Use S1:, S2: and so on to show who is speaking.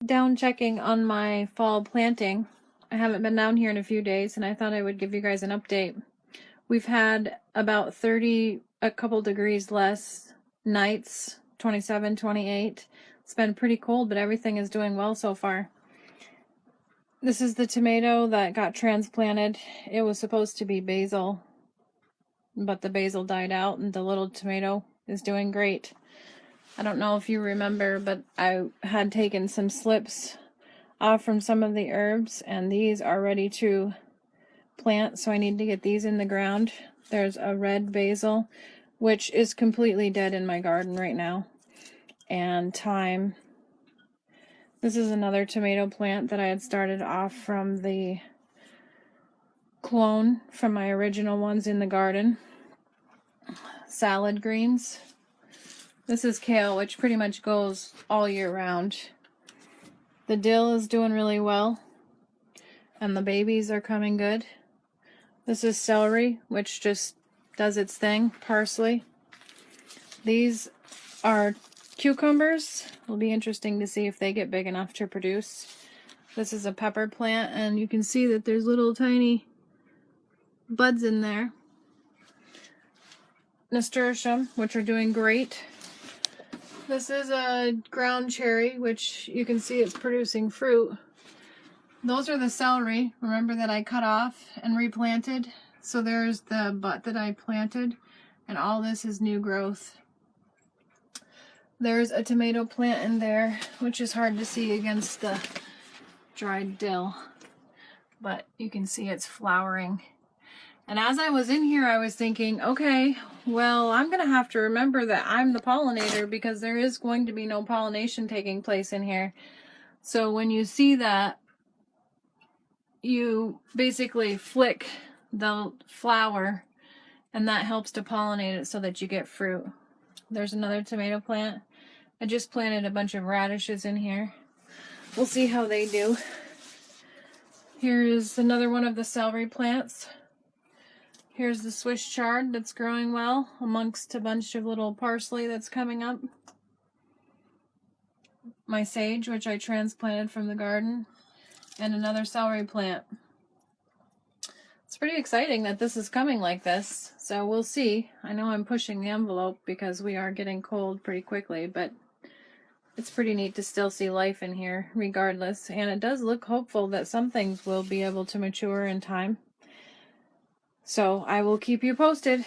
S1: Down checking on my fall planting. I haven't been down here in a few days, and I thought I would give you guys an update. We've had about 30, a couple degrees less nights, 27, 28. It's been pretty cold, but everything is doing well so far. This is the tomato that got transplanted. It was supposed to be basil, but the basil died out, and the little tomato is doing great. I don't know if you remember, but I had taken some slips off from some of the herbs, and these are ready to plant, so I need to get these in the ground. There's a red basil, which is completely dead in my garden right now, and thyme. This is another tomato plant that I had started off from the clone from my original ones in the garden. Salad greens. This is kale, which pretty much goes all year round. The dill is doing really well, and the babies are coming good. This is celery, which just does its thing. Parsley. These are cucumbers. It'll be interesting to see if they get big enough to produce. This is a pepper plant, and you can see that there's little tiny buds in there. Nasturtium, which are doing great. This is a ground cherry, which you can see it's producing fruit. Those are the celery, remember, that I cut off and replanted. So there's the butt that I planted, and all this is new growth. There's a tomato plant in there, which is hard to see against the dried dill, but you can see it's flowering. And as I was in here, I was thinking, okay, well, I'm going to have to remember that I'm the pollinator, because there is going to be no pollination taking place in here. So when you see that, you basically flick the flower, and that helps to pollinate it so that you get fruit. There's another tomato plant. I just planted a bunch of radishes in here. We'll see how they do. Here is another one of the celery plants. Here's the Swiss chard that's growing well amongst a bunch of little parsley that's coming up. My sage, which I transplanted from the garden, and another celery plant. It's pretty exciting that this is coming like this, so we'll see. I know I'm pushing the envelope because we are getting cold pretty quickly, but it's pretty neat to still see life in here regardless, and it does look hopeful that some things will be able to mature in time. So I will keep you posted.